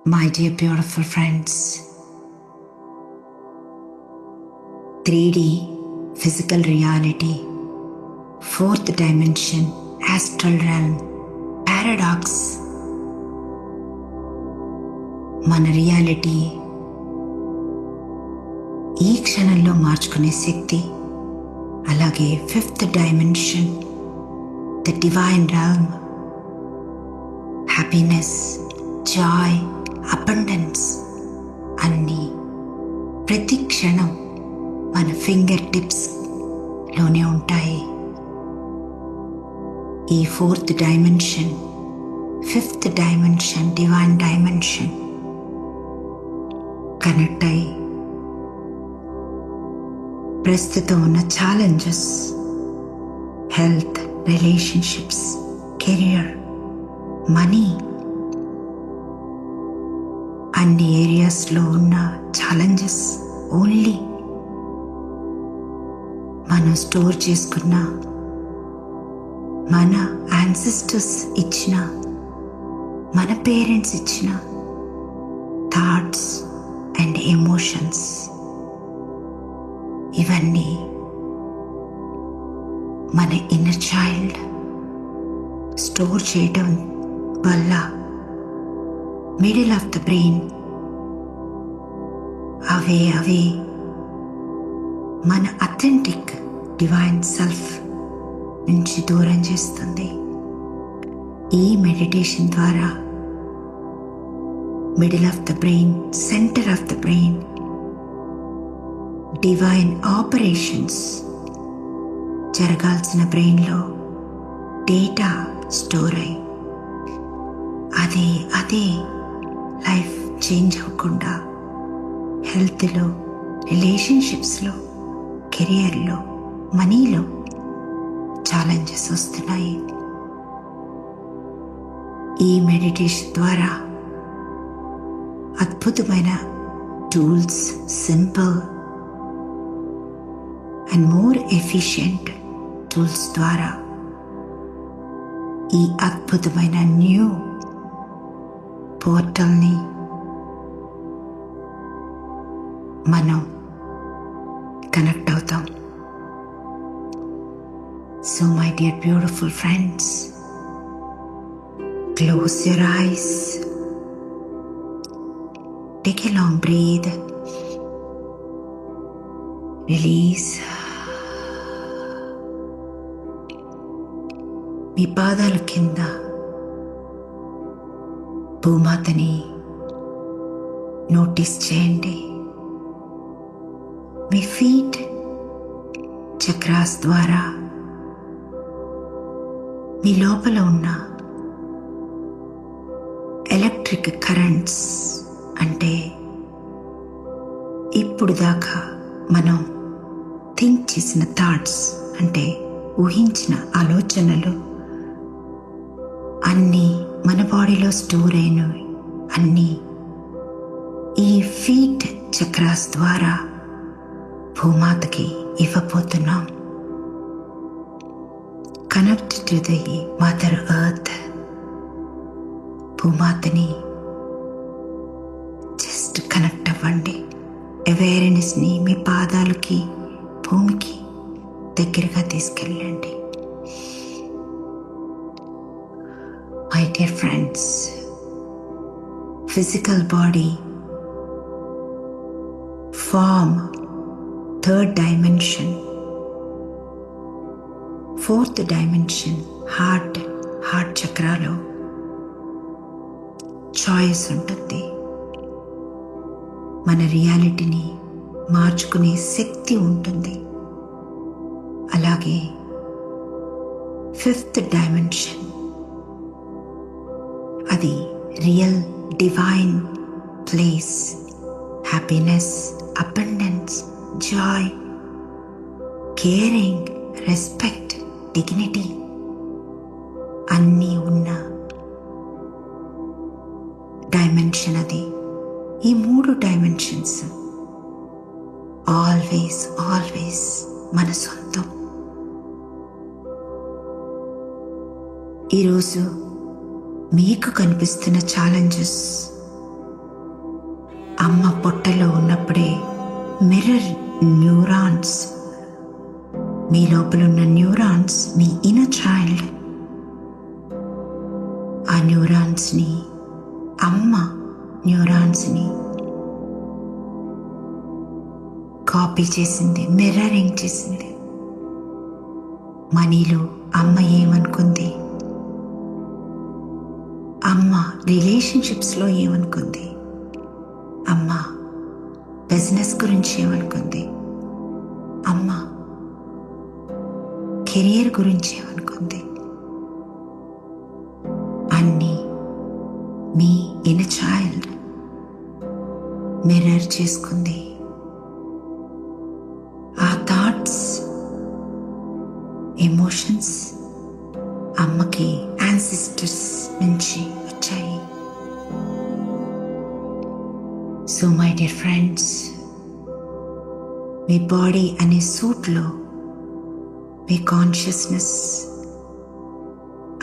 My dear beautiful friends, 3D physical reality, 4th dimension, astral realm, paradox. మన reality ఈ క్షణంలో మార్చుకునే శక్తి, అలాగే 5th dimension, the divine realm, happiness, joy, abundance అన్నీ ప్రతి క్షణం మన ఫింగర్ టిప్స్ లోనే ఉంటాయి. ఈ 4th dimension, 5th dimension, divine dimension connect అయ్యి ప్రస్తుతం ఉన్న challenges, health, relationships, career, money అన్ని ఏరియాస్లో ఉన్న ఛాలెంజెస్ ఓన్లీ మనం స్టోర్ చేసుకున్న మన యాన్సిస్టర్స్ ఇచ్చిన, మన పేరెంట్స్ ఇచ్చిన థాట్స్ అండ్ ఎమోషన్స్, ఇవన్నీ మన ఇన్నర్ చైల్డ్ స్టోర్ చేయడం వల్ల మిడిల్ ఆఫ్ ద బ్రెయిన్ అవే మన అథెంటిక్ డివైన్ సెల్ఫ్ నుంచి దూరం చేస్తుంది. ఈ మెడిటేషన్ ద్వారా middle of the brain, centre of the brain, divine operations జరగాల్సిన బ్రెయిన్లో డేటా స్టోర్ అయి అదే లైఫ్ చేంజ్ అవ్వకుండా హెల్త్లో, రిలేషన్షిప్స్లో, కెరియర్లో, మనీలో ఛాలెంజెస్ వస్తున్నాయి. ఈ మెడిటేషన్ ద్వారా అద్భుతమైన tools, simple and more efficient tools ద్వారా ఈ అద్భుతమైన న్యూ పోర్టల్ని మనం కనెక్ట్ అవుతాం. So my dear beautiful friends, close your eyes, take a long breath, release. మీ పాదాల కింద భూమాతని నోటీస్ చేయండి. మీ ఫీట్ చక్రాస్ ద్వారా మీ లోపల ఉన్న ఎలక్ట్రిక్ కరెంట్స్, అంటే ఇప్పుడు దాకా మనం థింక్ చేసిన థాట్స్, అంటే ఊహించిన ఆలోచనలు అన్నీ మన బాడీలో స్టోర్ అయినవి అన్నీ ఈ ఫీట్ చక్రాస్ ద్వారా భూమాతకి ఇవ్వబోతున్నాం. Connect to the mother earth. భూమాతని జస్ట్ కనెక్ట్ అవ్వండి. అవేర్నెస్ని మీ పాదాలకి, భూమికి దగ్గరగా తీసుకెళ్ళండి. My dear friends, physical body, form, 3rd dimension, 4th dimension, heart చక్రాలో చాయిస్ ఉంటుంది. మన రియాలిటీని మార్చుకునే శక్తి ఉంటుంది. అలాగే 5th dimension, అది real divine place, happiness, abundance, Joy, caring, respect, dignity అన్నీ ఉన్న డైమెన్షన్ అది. ఈ 3 డైమెన్షన్స్ ఆల్వేస్ మన సొంతం. ఈరోజు మీకు కనిపిస్తున్న ఛాలెంజెస్ అమ్మ పొట్టలో ఉన్నప్పుడే మిర్రర్ న్యూరాన్స్, మీ లోపలున్న న్యూరాన్స్, మీ ఇన్నర్ చైల్డ్, ఆ న్యూరాన్స్ని అమ్మ న్యూరాన్స్ని కాపీ చేసింది, మిర్రరింగ్ చేసింది. మనీలో అమ్మ ఏమనుకుంది, అమ్మ రిలేషన్షిప్స్లో ఏమనుకుంది, అమ్మ బిజినెస్ గురించి ఏమనుకుంది, అమ్మ కెరియర్ గురించి ఏమనుకుంది, అన్నీ మీ ఇన్నర్ చైల్డ్ మిర్రర్ చేసుకుంది. ఆ థాట్స్, ఎమోషన్స్ అమ్మకి యాన్సిస్టర్స్ నుంచి వచ్చాయి. So my dear friends, me body అనే సూట్లో మీ కాన్షియస్నెస్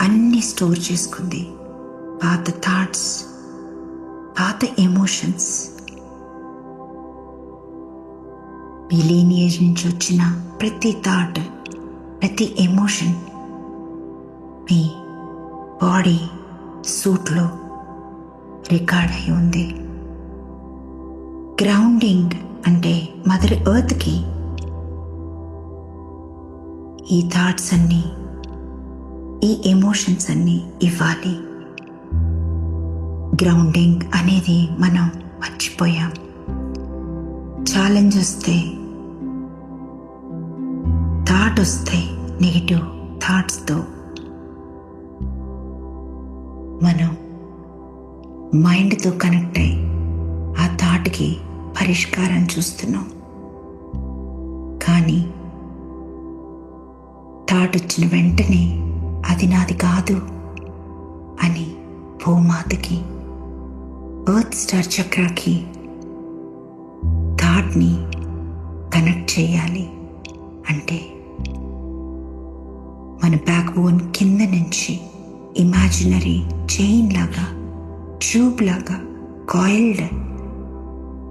అన్నీ స్టోర్ చేసుకుంది. పాత థాట్స్, పాత ఎమోషన్స్, మీ లీనియేజ్ నుంచి వచ్చిన ప్రతి థాట్, ప్రతి ఎమోషన్ మీ బాడీ సూట్లో రికార్డ్ అయి ఉంది. గ్రౌండింగ్ అంటే మదర్ ఎర్త్కి ఈ థాట్స్ అన్నీ, ఈ ఎమోషన్స్ అన్నీ ఇవ్వాలి. గ్రౌండింగ్ అనేది మనం మర్చిపోయాం. ఛాలెంజ్ వస్తే, థాట్ వస్తే, నెగిటివ్ థాట్స్తో మనం మైండ్తో కనెక్ట్ అయ్యి ఆ థాట్కి పరిష్కారం చూస్తున్నాం. కానీ థాట్ వచ్చిన వెంటనే అది నాది కాదు అని భూమాతకి, ఎర్త్ స్టార్ చక్రాకి థాట్ని కనెక్ట్ చేయాలి. అంటే మన బ్యాక్ బోన్ కింద నుంచి ఇమాజినరీ చైన్ లాగా, ట్యూబ్ లాగా, కాయిల్డ్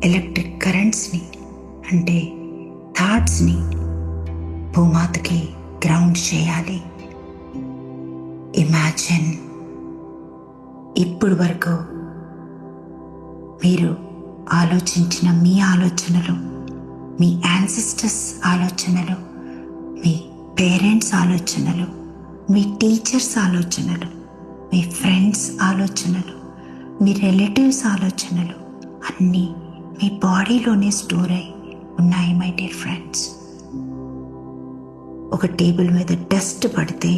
ఎలక్ట్రిక్ కరెంట్స్ని, అంటే థాట్స్ని భూమాతకి గ్రౌండ్ చేయాలి. ఇమాజిన్, ఇప్పుడు వరకు మీరు ఆలోచించిన మీ ఆలోచనలు, మీ యాన్సిస్టర్స్ ఆలోచనలు, మీ పేరెంట్స్ ఆలోచనలు, మీ టీచర్స్ ఆలోచనలు, మీ ఫ్రెండ్స్ ఆలోచనలు, మీ రిలేటివ్స్ ఆలోచనలు అన్నీ మీ బాడీలోనే స్టోర్ అయి ఉన్నాయి. మై డియర్ ఫ్రెండ్స్, ఒక టేబుల్ మీద డస్ట్ పడితే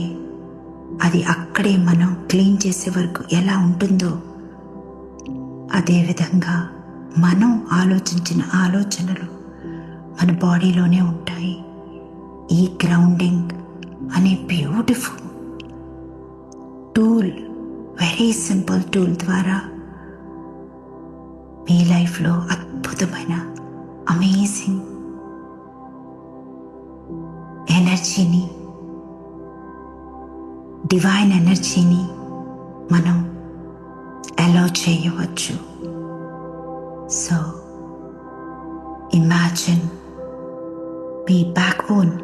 అది అక్కడే మనం క్లీన్ చేసే వరకు ఎలా ఉంటుందో, అదేవిధంగా మనం ఆలోచించిన ఆలోచనలు మన బాడీలోనే ఉంటాయి. ఈ గ్రౌండింగ్ అనే beautiful tool, very simple tool ద్వారా మీ లైఫ్లో అద్భుతమైన అమేజింగ్ ఎనర్జీని, డివైన్ ఎనర్జీని మనం అలౌ చేయవచ్చు. సో ఇమాజిన్ మీ బ్యాక్ బోన్,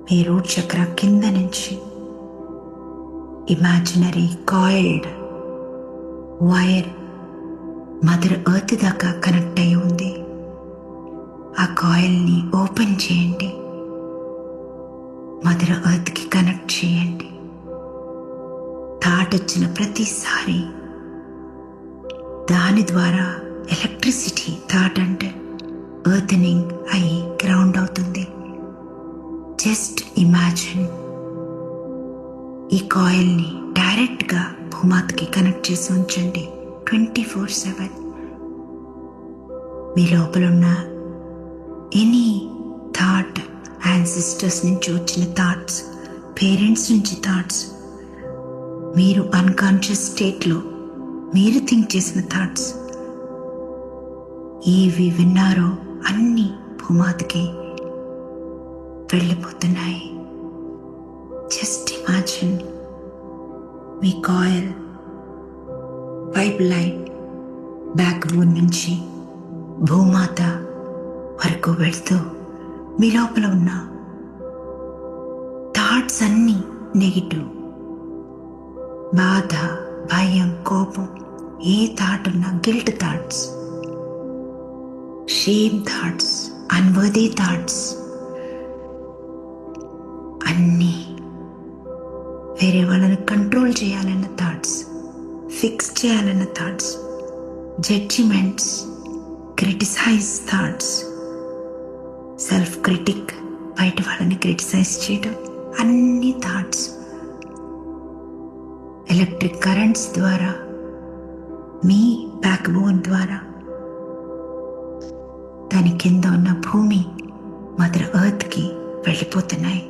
మీ రూట్ చక్ర కింద నుంచి imaginary coiled wire mother earth దాకా కనెక్ట్ అయి ఉంది. ఆ కాయిల్ని ఓపెన్ చేయండి, మదర్ ఎర్త్కి కనెక్ట్ చేయండి. థాట్ వచ్చిన ప్రతిసారి దాని ద్వారా ఎలక్ట్రిసిటీ, థాట్ అంటే ఎర్తనింగ్ అయి గ్రౌండ్ అవుతుంది. జస్ట్ ఇమాజిన్ ఈ కాయిల్ని డైరెక్ట్గా భూమాతకి కనెక్ట్ చేసి ఉంచండి 24/7. మీ లోపలున్న ఎనీ థాట్, యాన్సిస్టర్స్ నుంచి వచ్చిన థాట్స్, పేరెంట్స్ నుంచి థాట్స్, మీరు అన్కాన్షియస్ స్టేట్లో మీరు థింక్ చేసిన థాట్స్, ఏవి విన్నారో అన్నీ భూమాతకి వెళ్ళిపోతున్నాయి. జస్ట్ ఇమాజిన్ మీ coil, pipeline backbone నుంచి భూమాత వరకు వెళ్తూ మీ లోపల ఉన్న థాట్స్ అన్నీ నెగిటివ్, బాధ, భయం, కోపం, ఏ థాట్ ఉన్నా, guilt thoughts, shame thoughts, unworthy thoughts అన్నీ, వేరే వాళ్ళని కంట్రోల్ చేయాలన్న థాట్స్, ఫిక్స్ చేయాలన్న thoughts, judgements, criticise thoughts, self critic, బయట వాళ్ళని క్రిటిసైజ్ చేయడం, అన్ని థాట్స్ ఎలక్ట్రిక్ కరెంట్స్ ద్వారా మీ బ్యాక్ బోన్ ద్వారా దాని కింద ఉన్న భూమి మదర్ ఎర్త్కి వెళ్ళిపోతున్నాయి.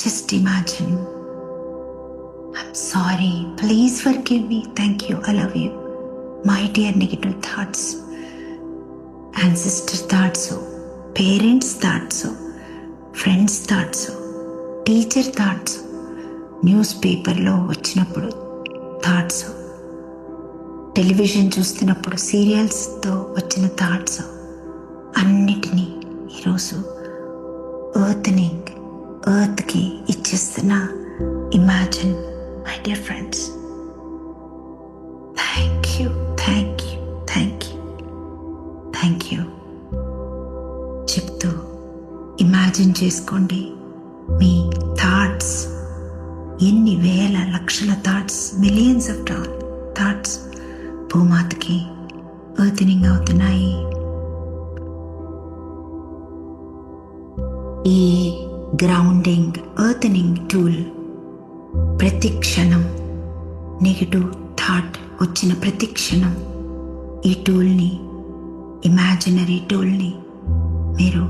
Just imagine. I'm sorry, please forgive me, thank you, I love you. My dear negative thoughts, ancestor thoughts, parents thoughts, friends thoughts, teacher thoughts, news పేపర్లో వచ్చినప్పుడు thoughts, television చూస్తున్నప్పుడు సీరియల్స్తో వచ్చిన థాట్స్ అన్నిటినీ ఈరోజు ఎర్త్కి ఇచ్చేస్తున్నా. Imagine my dear friends. Thank you, thank you, thank you, thank you చెప్తూ imagine చేసుకోండి. మీ థాట్స్ ఎన్ని వేల లక్షల థాట్స్, మిలియన్స్ ఆఫ్ థాట్స్ భూమాతకి ఎర్తనింగ్ అవుతున్నాయి. ఈ గ్రౌండింగ్ ఎర్తనింగ్ టూల్ ప్రతి క్షణం, నెగిటివ్ థాట్ వచ్చిన ప్రతి క్షణం ఈ టూల్ని, ఇమాజినరీ టూల్ని మీరు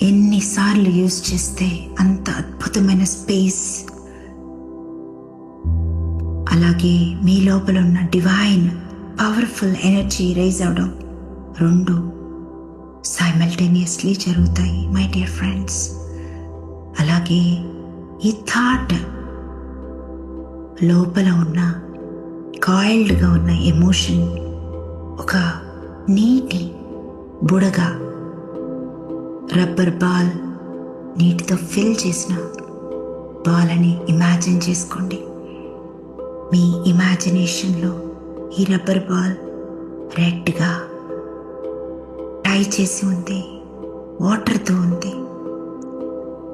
ఎన్నిసార్లు యూజ్ చేస్తే అంత అద్భుతమైన స్పేస్, అలాగే మీ లోపల ఉన్న డివైన్ పవర్ఫుల్ ఎనర్జీ రైజ్ అవడం రెండు సైమల్టేనియస్లీ జరుగుతాయి మై డియర్ ఫ్రెండ్స్. అలాగే ఈ థాట్ లోపల ఉన్న కాయిల్డ్గా ఉన్న ఎమోషన్ ఒక నీటి బుడగ, రబ్బర్ బాల్, నీటితో ఫిల్ చేసిన బాల్ అని ఇమాజిన్ చేసుకోండి. మీ ఇమాజినేషన్లో ఈ రబ్బర్ బాల్ రెడ్గా టై చేసి ఉంది, వాటర్తో ఉంది.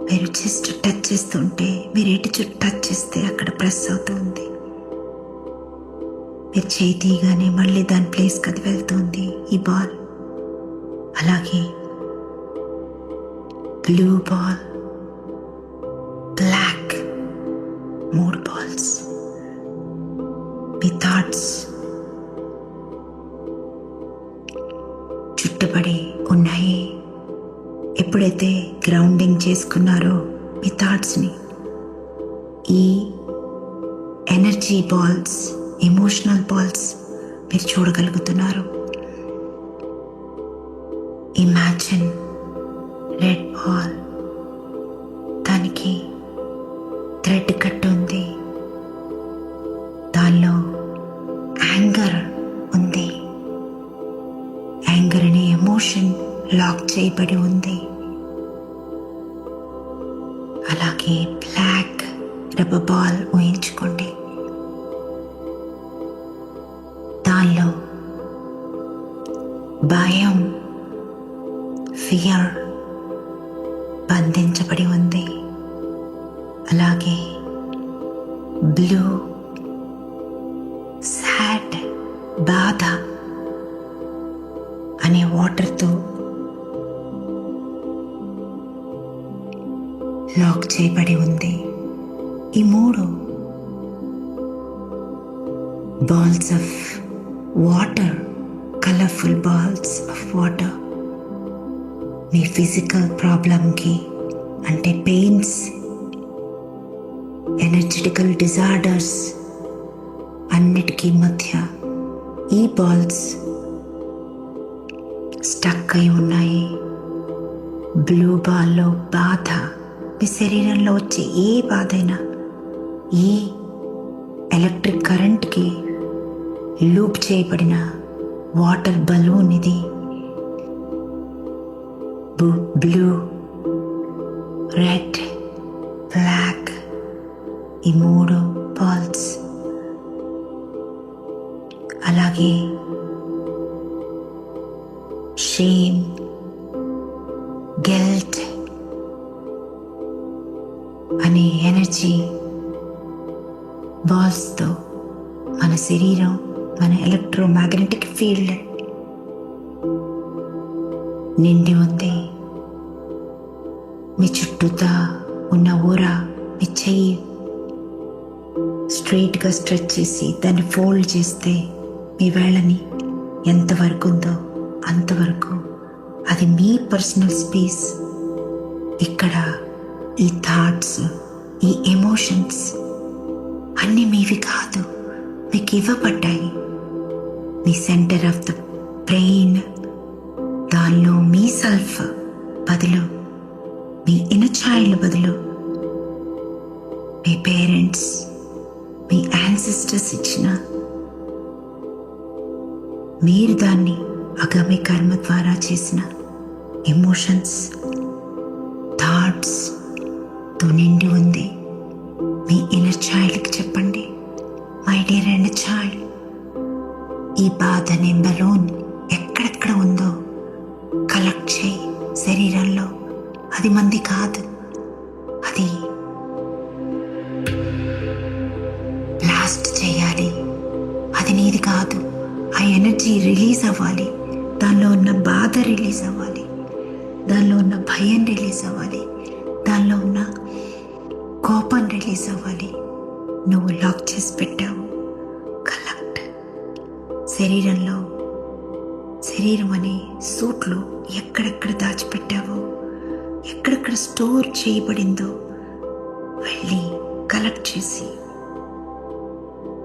మీరు జస్ట్ టచ్ చేస్తుంటే, మీరు ఎటు చుట్టూ టచ్ చేస్తే అక్కడ ప్రెస్ అవుతూ ఉంది. మీరు చేయి తీయగానే మళ్ళీ దాని ప్లేస్కి అది వెళ్తుంది ఈ బాల్. అలాగే బ్లూ బాల్, బ్లాక్, 3 బాల్స్ మీ థాట్స్ చుట్టబడి ఉన్నాయి. ఎప్పుడైతే గ్రౌండింగ్ చేసుకున్నారో మీ థాట్స్ని, ఈ ఎనర్జీ బాల్స్, ఎమోషనల్ బాల్స్ మీరు చూడగలుగుతున్నారు. ఇమాజిన్ రెడ్ బాల్, దానికి థ్రెడ్ కట్ ఉంది, దానిలో యాంగర్ ఉంది. యాంగర్ అనే ఎమోషన్ లాక్ చేయబడి ఉంది. అలాగే బ్లాక్ రబ్బర్ బాల్ ఊహించుకోండి, దానిలో భయం, ఫియర్ బంధించబడి ఉంది. అలాగే బ్లూ, సాడ్, బాధ అనే వాటర్తో లాక్ చేయబడి ఉంది. ఈ 3 balls of water, colourful balls of water మీ ఫిజికల్ ప్రాబ్లంకి, అంటే పెయిన్స్, ఎనర్జెటికల్ డిజార్డర్స్ అన్నిటికీ మధ్య ఈ బాల్స్ స్టక్ అయి ఉన్నాయి. బ్లూ బాల్లో బాధ, మీ శరీరంలో వచ్చే ఏ బాధ అయినా ఈ ఎలక్ట్రిక్ కరెంట్కి లూప్ చేయబడిన వాటర్ బలూన్ ఇది. బ్లూ, రెడ్, బ్లాక్, ఈ 3 బాల్స్. అలాగే షేమ్, గిల్ట్ అనే ఎనర్జీ బాల్స్తో మన శరీరం, మన ఎలక్ట్రోమాగ్నెటిక్ ఫీల్డ్ నిండి ఉంది. మీ చుట్టూతా ఉన్న ఊరా మీ చెయ్యి స్ట్రైట్గా స్ట్రెచ్ చేసి దాన్ని ఫోల్డ్ చేస్తే మీ వేళ్ళని ఎంతవరకు ఉందో అంతవరకు అది మీ పర్సనల్ స్పేస్. ఇక్కడ ఈ థాట్స్, ఈ ఎమోషన్స్ అన్నీ మీవి కాదు, మీకు ఇవ్వబడ్డాయి. మీ సెంటర్ ఆఫ్ ద బ్రెయిన్, దానిలో మీ సెల్ఫ్ బదులు, మీ ఇన్నర్ చైల్డ్ బదులు మీ పేరెంట్స్, మీ యాన్సిస్టర్స్ ఇచ్చిన, మీరు దాన్ని అగామి కర్మ ద్వారా చేసిన ఎమోషన్స్, థాట్స్తో నిండి ఉంది. మీ ఇన్నర్ చైల్డ్కి చెప్పండి, మై డియర్ ఇన్నర్ చైల్డ్, ఈ బాధ అనే బలూన్ ఎక్కడెక్కడ ఉందో కలెక్ట్ చేయి శరీరంలో. అది మంది కాదు, అది బ్లాస్ట్ చేయాలి. అది నీది కాదు. ఆ ఎనర్జీ రిలీజ్ అవ్వాలి. దానిలో ఉన్న బాధ రిలీజ్ అవ్వాలి, దానిలో ఉన్న భయం రిలీజ్ అవ్వాలి, దానిలో ఉన్న కోపం రిలీజ్ అవ్వాలి. నువ్వు లాక్ చేసి పెట్టావు కలెక్ట్. శరీరంలో, శరీరం అనే సూట్లో ఎక్కడెక్కడ దాచిపెట్టావో, ఎక్కడెక్కడ స్టోర్ చేయబడిందో వెళ్ళి కలెక్ట్ చేసి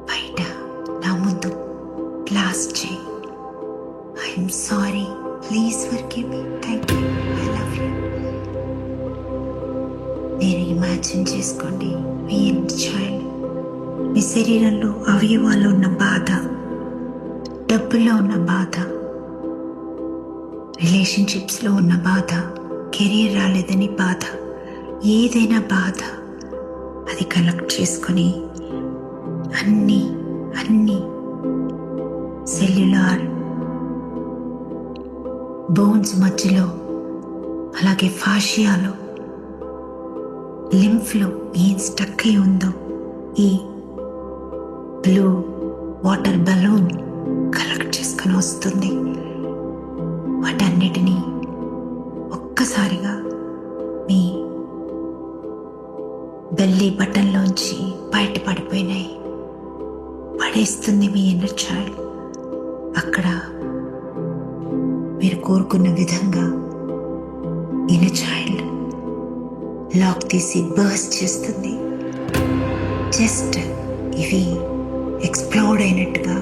బయట నా ముందు బ్లాస్ట్ చేయి. I'm sorry, please forgive me, thank you, I love you. మీరు ఇమాజిన్ చేసుకోండి, మీ ఇన్నర్ చైల్డ్ మీ శరీరంలో అవయవాల్లో ఉన్న బాధ, డబ్బులో ఉన్న బాధ, రిలేషన్షిప్స్లో ఉన్న బాధ, కెరీర్ రాలేదని బాధ, ఏదైనా బాధ అది కలెక్ట్ చేసుకొని అన్నీ సెల్యులార్ బోన్స్ మధ్యలో, అలాగే ఫాషియాలో, లింఫ్లో ఏం స్టక్ అయి ఉందో ఈ బ్లూ వాటర్ బలూన్ కలెక్ట్ చేసుకొని వస్తుంది. వాటన్నిటినీ ఒక్కసారిగా మీ బెల్లీ బటన్లోంచి బయటపడిపోయినాయి పడేస్తుంది మీ ఇన్నర్ చైల్డ్. అక్కడ మీరు కోరుకున్న విధంగా ఇన్నర్ చైల్డ్ లాక్ తీసి బర్స్ట్ చేస్తుంది. జస్ట్ ఇవి ఎక్స్ప్లోడ్ అయినట్టుగా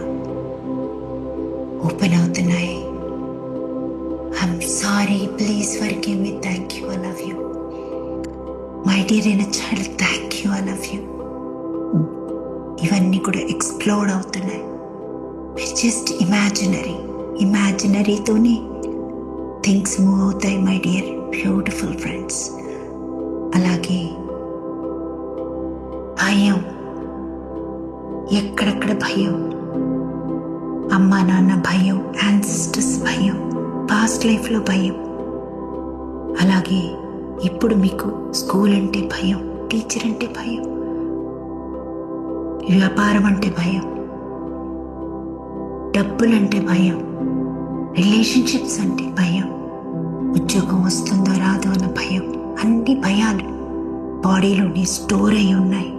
ఓపెన్ అవుతున్నాయి. I'm sorry, please forgive me, thank you, I love you. My dear inner child, thank you, I love you. ఇవన్నీ కూడా ఎక్స్ప్లోడ్ అవుతున్నాయి. మీరు జస్ట్ ఇమాజినరీతోనే థింగ్స్ మూవ్ అవుతాయి మై డియర్ బ్యూటిఫుల్ ఫ్రెండ్స్. అలాగే భయం, ఎక్కడెక్కడ భయం, అమ్మా నాన్న భయం, యాన్సిస్టర్స్ భయం, పాస్ట్ లైఫ్లో భయం, అలాగే ఇప్పుడు మీకు స్కూల్ అంటే భయం, టీచర్ అంటే భయం, వ్యాపారం అంటే భయం, డబ్బులంటే భయం, రిలేషన్షిప్స్ అంటే భయం, ఉద్యోగం వస్తుందో రాదో అన్న భయం, అన్ని భయాలు బాడీలోని స్టోర్ అయి ఉన్నాయి.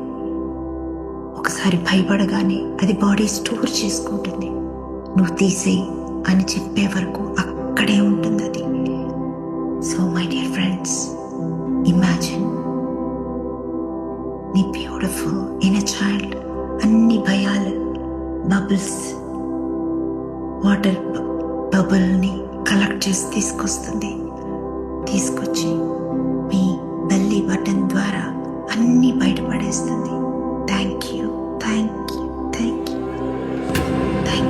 ఒకసారి భయపడగానే అది బాడీ స్టోర్ చేసుకుంటుంది. నువ్వు తీసేయి అని చెప్పే వరకు అక్కడే ఉంటుంది అది. So my dear friends, imagine నీ బ్యూటిఫుల్ ఇన్నర్ చైల్డ్ అన్ని భయాలు బబుల్స్, వాటర్ బబుల్ని కలెక్ట్ చేసి తీసుకొచ్చి మీ బెల్లీ బటన్ ద్వారా అన్నీ బయటపడేస్తుంది. Thank you, thank you, thank you, thank you.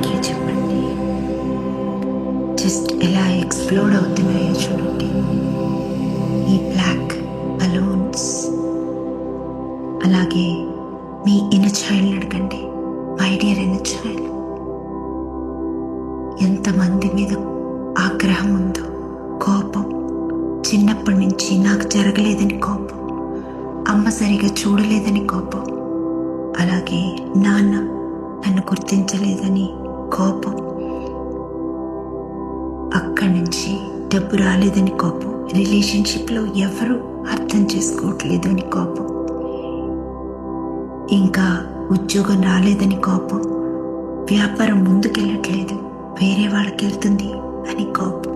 Just ఎలా ఎక్స్ప్లోడ్ అవుతున్నాయో చూడండి. ఈ బ్లాక్ బలూన్స్. అలాగే మీ ఇన్నర్ చైల్డ్ అడగండి, మై డియర్ ఇన్నర్ చైల్డ్, ఎంతమంది మీద ఆగ్రహం ఉందో, కోపం, చిన్నప్పటి నుంచి నాకు జరగలేదని కోపం, అమ్మ సరిగా చూడలేదని కోపం, అలాగే నాన్న నన్ను గుర్తించలేదని కోపం, అక్కడి నుంచి డబ్బు రాలేదని కోపం, రిలేషన్షిప్లో ఎవరు అర్థం చేసుకోవట్లేదు అని కోపం, ఇంకా ఉద్యోగం రాలేదని కోపం, వ్యాపారం ముందుకెళ్ళట్లేదు వేరే వాళ్ళకి వెళ్తుంది అని కోపం.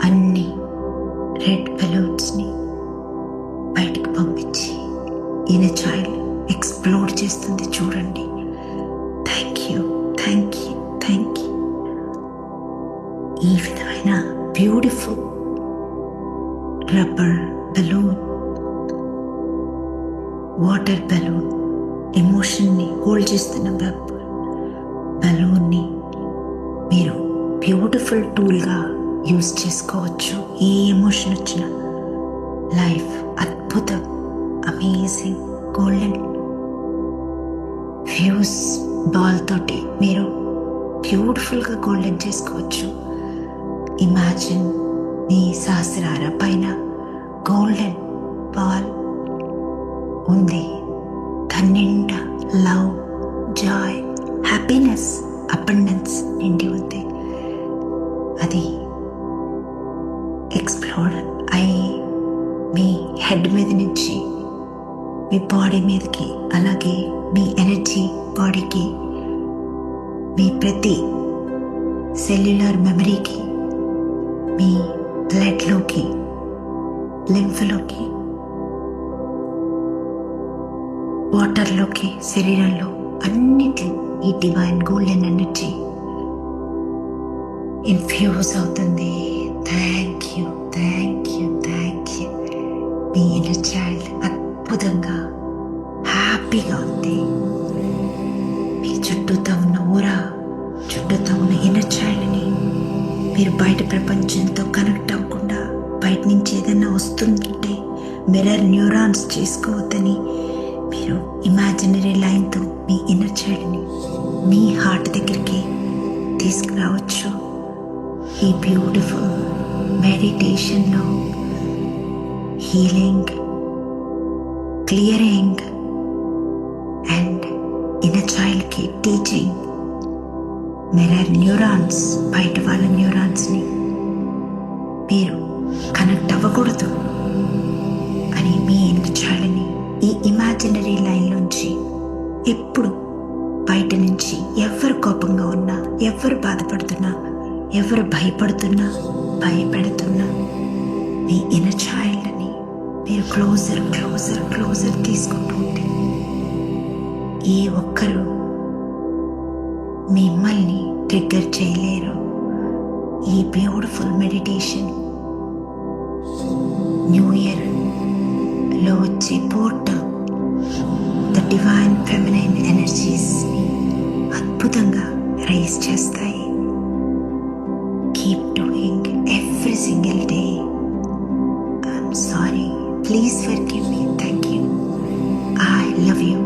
అన్ని రెడ్ బెలూన్స్ని బయటికి పంపించి ఇన్నర్ చైల్డ్ ఎక్స్ప్లోర్ చేస్తుంది చూడండి. Thank you, thank you, thank you. ఈ విధమైన beautiful rubber balloon, water balloon, ఎమోషన్ని హోల్డ్ చేస్తున్న బెలూన్ని మీరు బ్యూటిఫుల్ టూల్గా యూజ్ చేసుకోవచ్చు. ఏ ఎమోషన్ వచ్చినా లైఫ్ అద్భుతం, అమేజింగ్, గోల్డెన్ ఫ్యూజ్ బాల్ తోటి మీరు బ్యూటిఫుల్గా గోల్డెన్ చేసుకోవచ్చు. ఇమాజిన్ మీ సహస్రార పైన గోల్డెన్ బాల్ ఉంది, దాని నిండా లవ్, జాయ్, హ్యాపీనెస్, అబండెన్స్ నిండి ఉంది. అది ఎక్స్ప్లోర్ అయ్యి మీ హెడ్ మీద నుంచి మీ బాడీ మీదకి, అలాగే మీ ఎనర్జీ బాడీకి, మీ ప్రతి సెల్యులర్ మెమరీకి, మీ బ్లడ్లోకి, లింఫ్లోకి, వాటర్లోకి, శరీరంలో అన్నిటి ఈ డివైన్ గోల్డెన్ ఎనర్జీ ఇన్ఫ్యూజ్ అవుతుంది. Thank you, thank you, thank you. Me inner child అద్భుతంగా హ్యాపీగా ఉంది. మీ చుట్టూతో ఉన్న ఊరా, చుట్టూతో ఉన్న ఇన్నర్ చైల్డ్ని మీరు బయట ప్రపంచంతో కనెక్ట్ అవ్వకుండా, బయట నుంచి ఏదైనా వస్తుంటే మిర్రర్ న్యూరాన్స్ చేసుకోవద్దని మీరు ఇమాజినరీ లైన్తో మీ ఇన్నర్ చైల్డ్ని మీ హార్ట్ దగ్గరికి తీసుకురావచ్చు. ఈ బ్యూటిఫుల్ మెడిటేషన్లో హీలింగ్, క్లియరింగ్ అండ్ ఇన్నర్ చైల్డ్కి టీచింగ్, మిర్రర్ న్యూరాన్స్, బయట వాళ్ళ న్యూరాన్స్ని మీరు కనెక్ట్ అవ్వకూడదు అని మీ ఇన్నర్ చైల్డ్ని ఈ ఇమాజినరీ లైన్లోంచి ఎప్పుడు బయట నుంచి ఎవరు కోపంగా ఉన్నా, ఎవరు బాధపడుతున్నా, ఎవరు భయపడుతున్నా, భయపెడుతున్నా మీ ఇన్నర్ చైల్డ్ని మీరు క్లోజర్ క్లోజర్ క్లోజర్ తీసుకుంటూ ఉంటే ఏ ఒక్కరు మిమ్మల్ని ట్రిగ్గర్ చేయలేరు. ఈ బ్యూటిఫుల్ మెడిటేషన్ న్యూ ఇయర్లో వచ్చే పోర్టల్ ద డివైన్ ఫెమినైన్ ఎనర్జీస్ని అద్భుతంగా రైజ్ చేస్తాయి. Keep doing every single day. I'm sorry, please forgive me. Thank you. I love you.